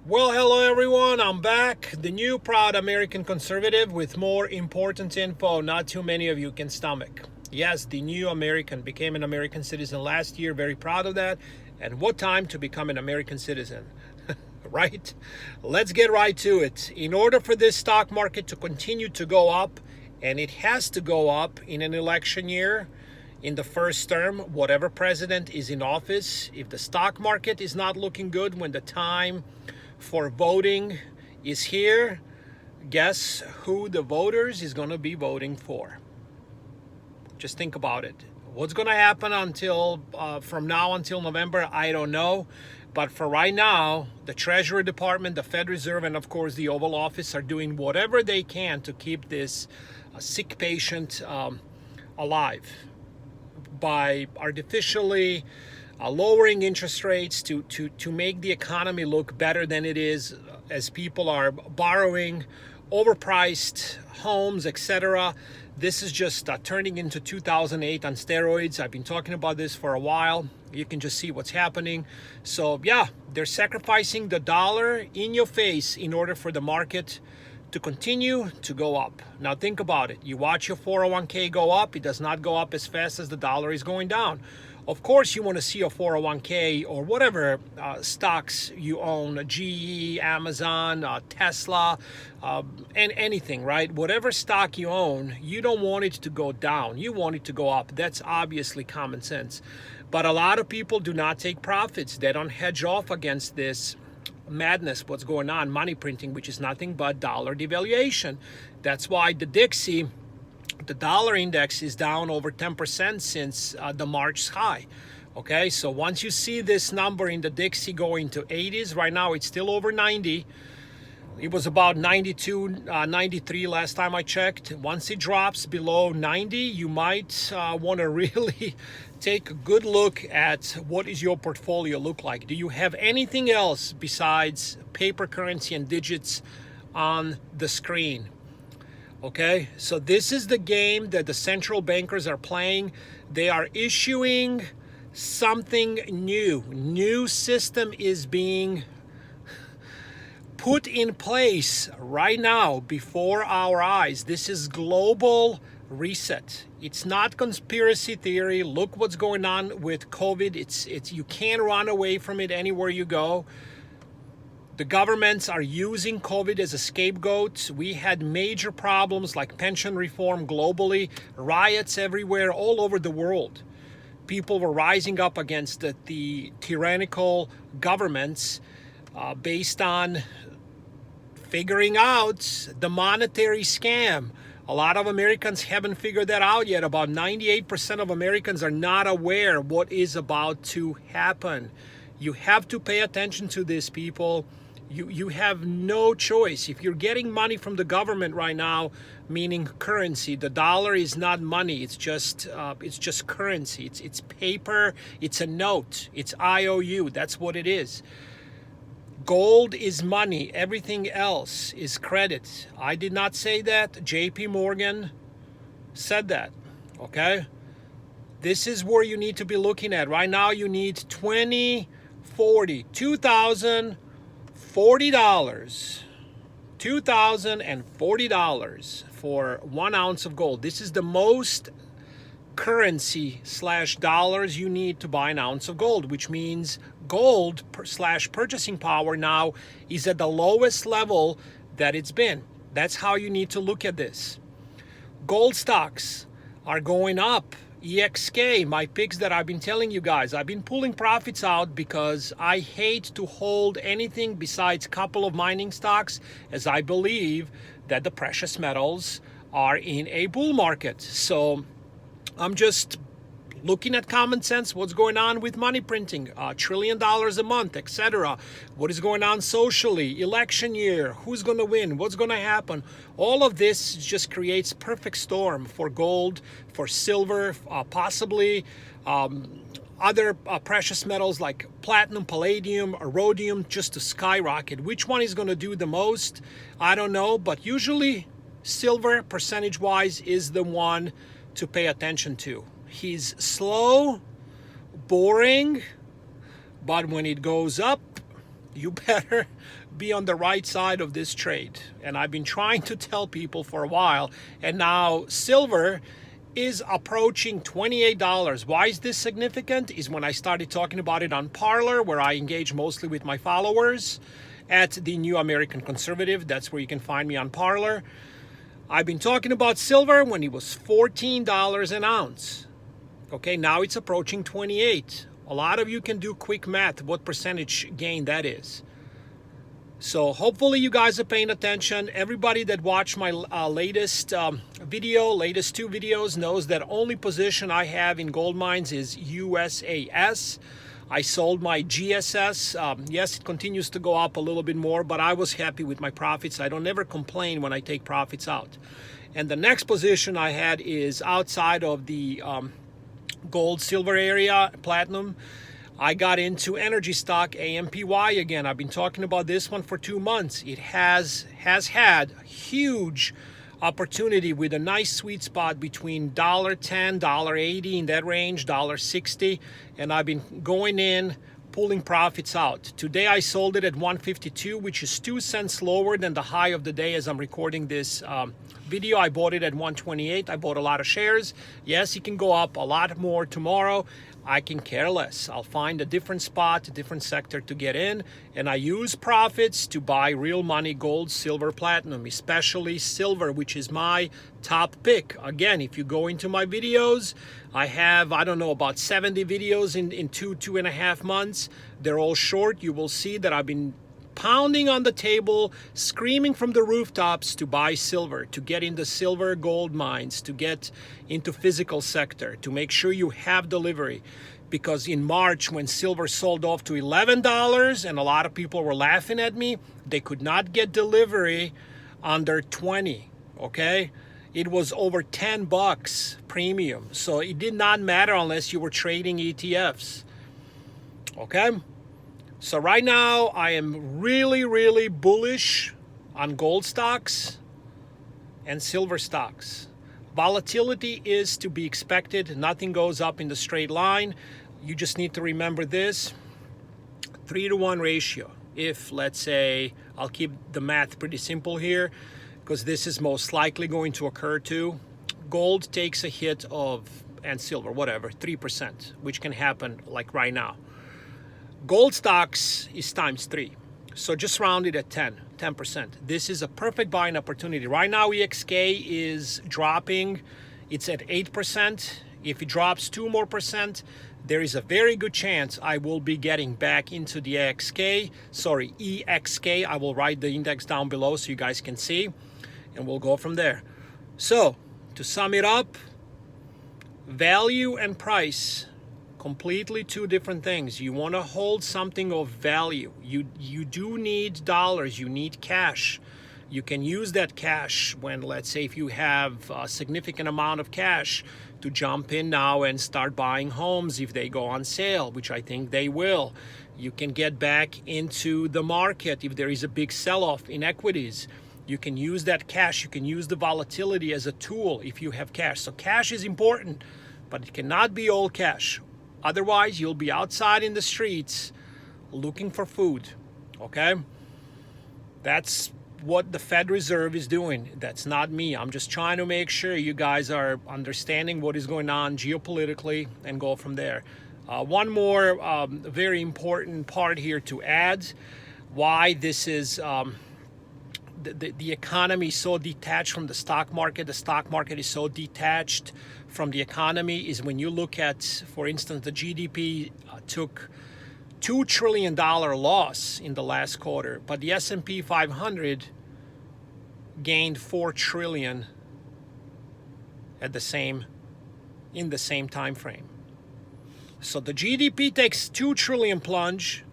Well, hello everyone. I'm back, the new proud American conservative with more important info not too many of you can stomach. Yes, the new American became an American citizen last year. Very proud of that. And what time to become an American citizen? Right? Let's get right to it. In order for this stock market to continue to go up, and it has to go up in an election year, in the first term, whatever president is in office, if the stock market is not looking good when the time for voting is here, guess who the voters is going to be voting for? Just think about it. What's going to happen until from now until November, I don't know. But for right now, the Treasury Department, the Fed Reserve, and of course the Oval Office are doing whatever they can to keep this sick patient alive by artificially lowering interest rates to make the economy look better than it is, as people are borrowing overpriced homes, etc. This is just turning into 2008 on steroids. I've been talking about this for a while. You can just see what's happening. So yeah, they're sacrificing the dollar in your face in order for the market to continue to go up. Now think about it. You watch your 401k go up. It does not go up as fast as the dollar is going down. Of course, you want to see a 401k or whatever stocks you own, GE, Amazon, Tesla, and anything, right? Whatever stock you own, you don't want it to go down. You want it to go up. That's obviously common sense. But a lot of people do not take profits. They don't hedge off against this madness, what's going on, money printing, which is nothing but dollar devaluation. That's why the dollar index is down over 10% since the March high. Okay, so once you see this number in the Dixie going to 80s, right now it's still over 90. It was about 92, 93 last time I checked. Once it drops below 90, you might want to really take a good look at what is your portfolio look like. Do you have anything else besides paper currency and digits on the screen? Okay, so this is the game that the central bankers are playing. They are issuing something new. New system is being put in place right now before our eyes. This is global reset. It's not conspiracy theory. Look what's going on with COVID. It's you can't run away from it anywhere you go. The governments are using COVID as a scapegoat. We had major problems like pension reform globally, riots everywhere, all over the world. People were rising up against the tyrannical governments based on figuring out the monetary scam. A lot of Americans haven't figured that out yet. About 98% of Americans are not aware what is about to happen. You have to pay attention to this, people. You have no choice. If you're getting money from the government right now, meaning currency, the dollar is not money. It's just currency. It's paper. It's a note. It's IOU. That's what it is. Gold is money. Everything else is credit. I did not say that. JP Morgan said that. Okay? This is where you need to be looking at. Right now you need $2,040 $2,040 for 1 ounce of gold. This is the most currency / dollars you need to buy an ounce of gold, which means gold / purchasing power now is at the lowest level that it's been. That's how you need to look at this. Gold stocks are going up. EXK, my picks that I've been telling you guys, I've been pulling profits out because I hate to hold anything besides a couple of mining stocks, as I believe that the precious metals are in a bull market. So I'm just looking at common sense, what's going on with money printing, $1 trillion a month, etc. What is going on socially, election year, who's going to win, what's going to happen. All of this just creates perfect storm for gold, for silver, possibly other precious metals like platinum, palladium, rhodium, just to skyrocket. Which one is going to do the most? I don't know, but usually silver, percentage-wise, is the one to pay attention to. He's slow, boring, but when it goes up, you better be on the right side of this trade. And I've been trying to tell people for a while, and now silver is approaching $28. Why is this significant? Is when I started talking about it on Parler, where I engage mostly with my followers at the New American Conservative. That's where you can find me on Parler. I've been talking about silver when it was $14 an ounce. Okay, now it's approaching 28. A lot of you can do quick math, what percentage gain that is. So hopefully you guys are paying attention. Everybody that watched my latest two videos knows that only position I have in gold mines is USAS. I sold my GSS. Yes, it continues to go up a little bit more, but I was happy with my profits. I don't ever complain when I take profits out. And the next position I had is outside of the gold, silver area, platinum. I got into energy stock AMPY again. I've been talking about this one for 2 months. It has had huge opportunity with a nice sweet spot between $1.10, $1.80 in that range, $1.60, and I've been going in, pulling profits out. Today I sold it at 152, which is 2 cents lower than the high of the day as I'm recording this video. I bought it at 128. I bought a lot of shares. Yes, it can go up a lot more tomorrow. I can care less. I'll find a different spot, a different sector to get in, and I use profits to buy real money gold, silver, platinum, especially silver, which is my top pick. Again, if you go into my videos, I have, I don't know, about 70 videos in 2.5 months. They're all short. You will see that I've been pounding on the table, screaming from the rooftops to buy silver, to get into silver gold mines, to get into physical sector, to make sure you have delivery. Because in March, when silver sold off to $11 and a lot of people were laughing at me, they could not get delivery under 20, okay? It was over 10 bucks premium. So it did not matter unless you were trading ETFs, okay? So right now, I am really, really bullish on gold stocks and silver stocks. Volatility is to be expected. Nothing goes up in the straight line. You just need to remember this, 3-to-1 ratio. If, let's say, I'll keep the math pretty simple here, because this is most likely going to occur too. Gold takes a hit of, and silver, whatever, 3%, which can happen like right now. Gold stocks is times 3. So just round it at 10%. This is a perfect buying opportunity. Right now, EXK is dropping. It's at 8%. If it drops 2 more percent, there is a very good chance I will be getting back into the EXK. I will write the index down below so you guys can see, and we'll go from there. So to sum it up, value and price, completely 2 different things. You want to hold something of value. You do need dollars. You need cash. You can use that cash when, let's say, if you have a significant amount of cash, to jump in now and start buying homes if they go on sale, which I think they will. You can get back into the market if there is a big sell-off in equities. You can use that cash. You can use the volatility as a tool if you have cash. So cash is important, but it cannot be all cash. Otherwise, you'll be outside in the streets looking for food, okay? That's what the Fed Reserve is doing. That's not me. I'm just trying to make sure you guys are understanding what is going on geopolitically and go from there. One more very important part here to add, why this is the economy is so detached from the stock market. The stock market is so detached from the economy is when you look at, for instance, the GDP took $2 trillion loss in the last quarter, but the S&P 500 gained $4 trillion in the same time frame. So the GDP takes $2 trillion plunge,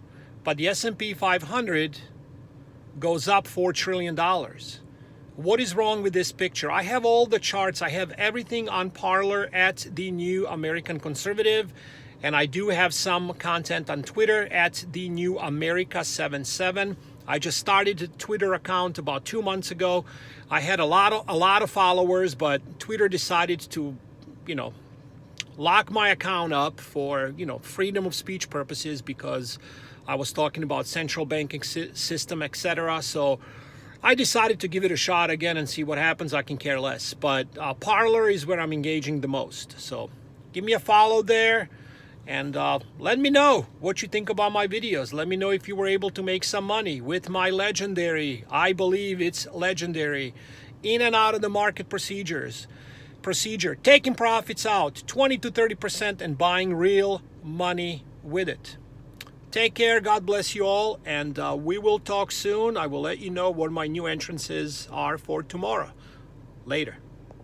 but the S&P 500 goes up $4 trillion. What is wrong with this picture? I have all the charts. I have everything on Parler at the New American Conservative. And I do have some content on Twitter at the New America 77. I just started a Twitter account about 2 months ago. I had a lot of followers, but Twitter decided to, lock my account up for, freedom of speech purposes because I was talking about central banking system, etc. So I decided to give it a shot again and see what happens. I can care less. But Parler is where I'm engaging the most. So give me a follow there. And let me know what you think about my videos. Let me know if you were able to make some money with my legendary, I believe it's legendary, in and out of the market procedure, taking profits out 20 to 30% and buying real money with it. Take care. God bless you all. And we will talk soon. I will let you know what my new entrances are for tomorrow. Later.